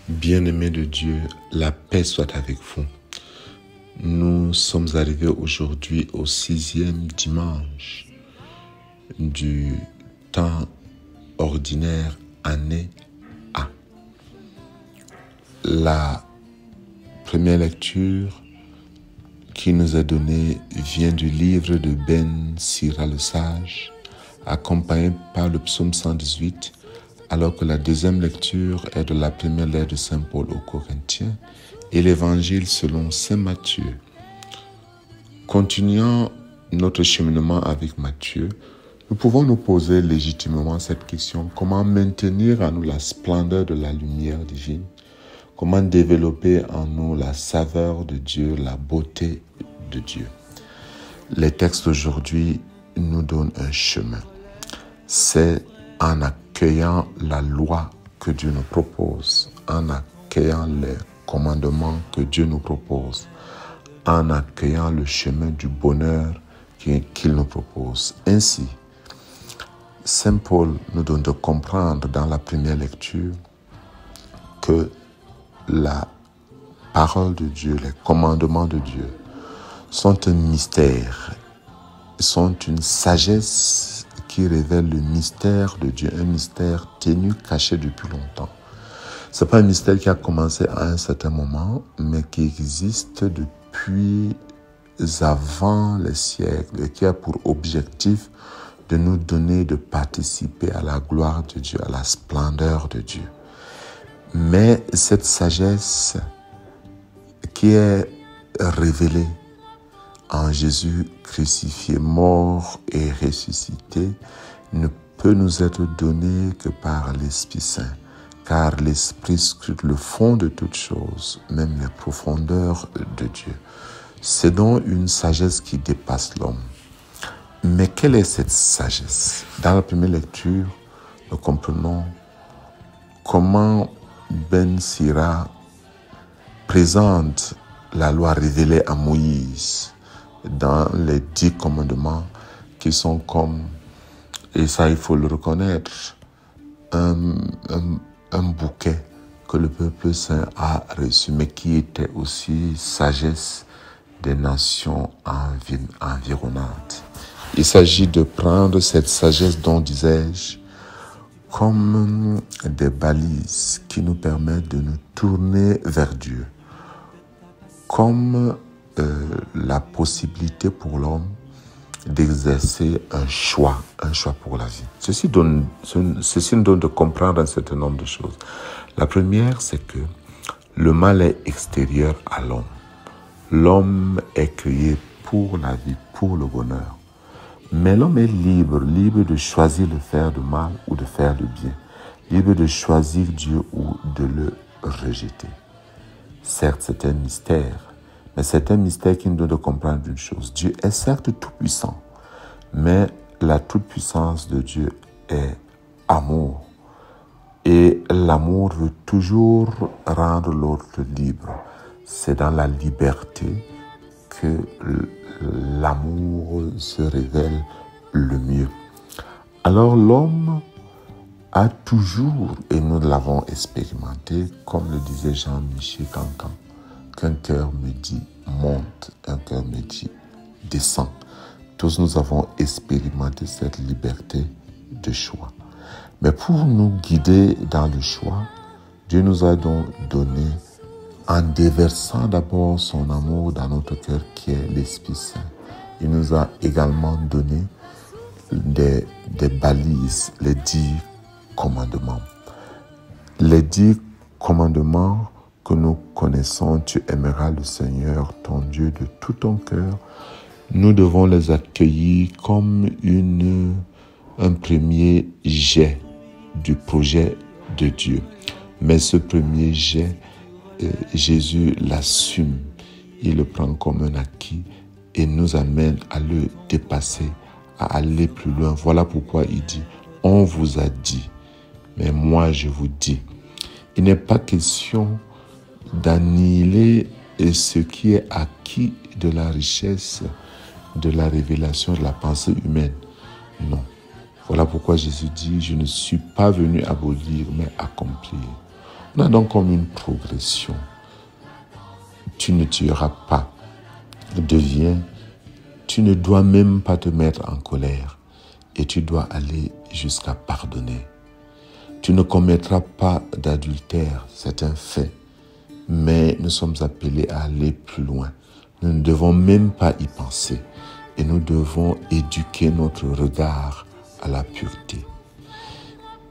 Bien-aimés de Dieu, la paix soit avec vous. Nous sommes arrivés aujourd'hui au 6e dimanche du temps ordinaire année A. La première lecture qui nous est donnée vient du livre de Ben Sira le Sage, accompagné par le psaume 118, alors que la deuxième lecture est de la première lettre de Saint Paul aux Corinthiens et l'évangile selon Saint Matthieu. Continuant notre cheminement avec Matthieu, nous pouvons nous poser légitimement cette question: comment maintenir en nous la splendeur de la lumière divine? Comment développer en nous la saveur de Dieu, la beauté de Dieu? Les textes d'aujourd'hui nous donnent un chemin. C'est en accueillant la loi que Dieu nous propose, en accueillant les commandements que Dieu nous propose, en accueillant le chemin du bonheur qu'il nous propose. Ainsi, Saint Paul nous donne de comprendre dans la première lecture que la parole de Dieu, les commandements de Dieu sont un mystère, sont une sagesse qui révèle le mystère de Dieu, un mystère ténu, caché depuis longtemps. Ce n'est pas un mystère qui a commencé à un certain moment, mais qui existe depuis avant les siècles et qui a pour objectif de nous donner de participer à la gloire de Dieu, à la splendeur de Dieu. Mais cette sagesse qui est révélée en Jésus crucifié, mort et ressuscité, ne peut nous être donnée que par l'Esprit Saint, car l'Esprit scrute le fond de toutes choses, même les profondeurs de Dieu. C'est donc une sagesse qui dépasse l'homme. Mais quelle est cette sagesse? Dans la première lecture, nous comprenons comment Ben Sira présente la loi révélée à Moïse dans les 10 commandements qui sont comme, et ça il faut le reconnaître, un bouquet que le peuple saint a reçu, mais qui était aussi sagesse des nations environnantes. Il s'agit de prendre cette sagesse dont disais-je comme des balises qui nous permettent de nous tourner vers Dieu, comme la possibilité pour l'homme d'exercer un choix pour la vie. Ceci nous donne de comprendre un certain nombre de choses. La première, c'est que le mal est extérieur à l'homme. L'homme est créé pour la vie, pour le bonheur. Mais l'homme est libre de choisir de faire du mal ou de faire le bien, libre de choisir Dieu ou de le rejeter. Certes, c'est un mystère, mais c'est un mystère qui nous donne de comprendre une chose. Dieu est certes tout-puissant, mais la toute-puissance de Dieu est amour. Et l'amour veut toujours rendre l'autre libre. C'est dans la liberté que l'amour se révèle le mieux. Alors l'homme a toujours, et nous l'avons expérimenté, comme le disait Jean-Michel Cancan, qu'un cœur me dit monte, un cœur me dit descend. Tous nous avons expérimenté cette liberté de choix. Mais pour nous guider dans le choix, Dieu nous a donc donné, en déversant d'abord son amour dans notre cœur qui est l'Esprit Saint, il nous a également donné des balises, les 10 commandements. Les 10 commandements que nous connaissons: tu aimeras le Seigneur, ton Dieu, de tout ton cœur. Nous devons les accueillir comme un premier jet du projet de Dieu. Mais ce premier jet, Jésus l'assume, il le prend comme un acquis et nous amène à le dépasser, à aller plus loin. Voilà pourquoi il dit, on vous a dit, mais moi je vous dis. Il n'est pas question d'annihiler ce qui est acquis de la richesse, de la révélation de la pensée humaine. Non. Voilà pourquoi Jésus dit, je ne suis pas venu abolir, mais accomplir. On a donc comme une progression. Tu ne tueras pas. Tu ne dois même pas te mettre en colère et tu dois aller jusqu'à pardonner. Tu ne commettras pas d'adultère, c'est un fait, mais nous sommes appelés à aller plus loin. Nous ne devons même pas y penser et nous devons éduquer notre regard à la pureté.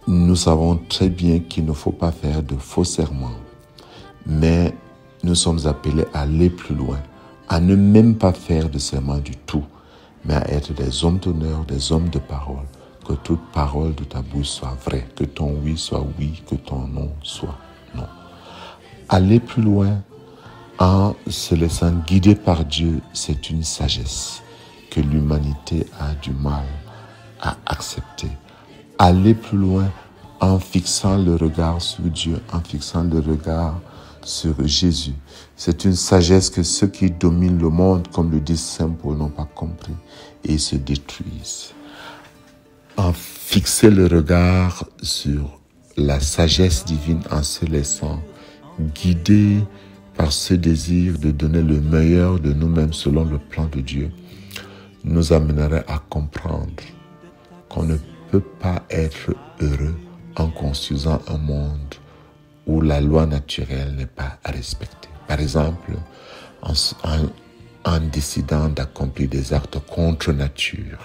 Nous savons très bien qu'il ne faut pas faire de faux serments, mais nous sommes appelés à aller plus loin, à ne même pas faire de serments du tout, mais à être des hommes d'honneur, des hommes de parole, que toute parole de ta bouche soit vraie, que ton oui soit oui, que ton non soit non. Aller plus loin en se laissant guider par Dieu, c'est une sagesse que l'humanité a du mal à accepter. Aller plus loin en fixant le regard sur Dieu, en fixant le regard sur Jésus. C'est une sagesse que ceux qui dominent le monde, comme le dit Saint Paul, n'ont pas compris et se détruisent. En fixer le regard sur la sagesse divine en se laissant guider par ce désir de donner le meilleur de nous-mêmes selon le plan de Dieu, nous amènerait à comprendre qu'on ne peut pas être heureux en construisant un monde où la loi naturelle n'est pas respectée. Par exemple, en décidant d'accomplir des actes contre nature,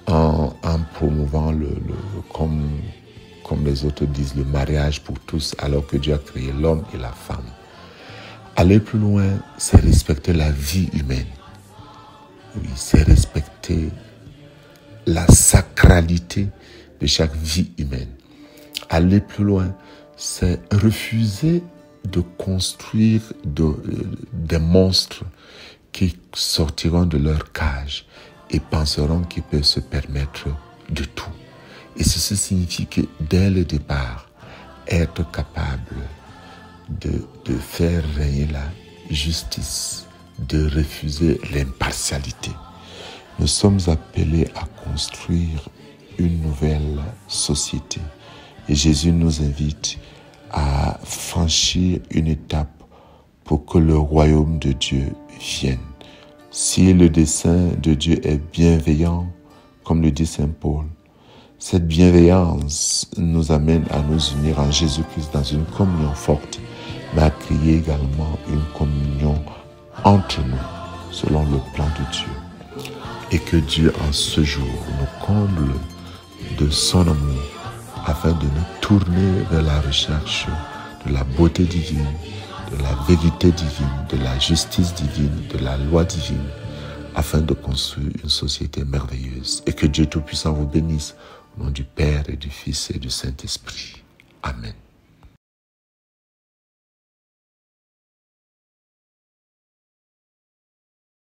en promouvant comme les autres disent, le mariage pour tous, alors que Dieu a créé l'homme et la femme. Aller plus loin, c'est respecter la vie humaine. Oui, c'est respecter la sacralité de chaque vie humaine. Aller plus loin, c'est refuser de construire des monstres qui sortiront de leur cage et penseront qu'ils peuvent se permettre de tout. Et ceci signifie que dès le départ, être capable de faire régner la justice, de refuser l'impartialité. Nous sommes appelés à construire une nouvelle société. Et Jésus nous invite à franchir une étape pour que le royaume de Dieu vienne. Si le dessein de Dieu est bienveillant, comme le dit Saint Paul, cette bienveillance nous amène à nous unir en Jésus-Christ dans une communion forte, mais à créer également une communion entre nous, selon le plan de Dieu. Et que Dieu, en ce jour, nous comble de son amour, afin de nous tourner vers la recherche de la beauté divine, de la vérité divine, de la justice divine, de la loi divine, afin de construire une société merveilleuse. Et que Dieu Tout-Puissant vous bénisse, au nom du Père et du Fils et du Saint-Esprit. Amen.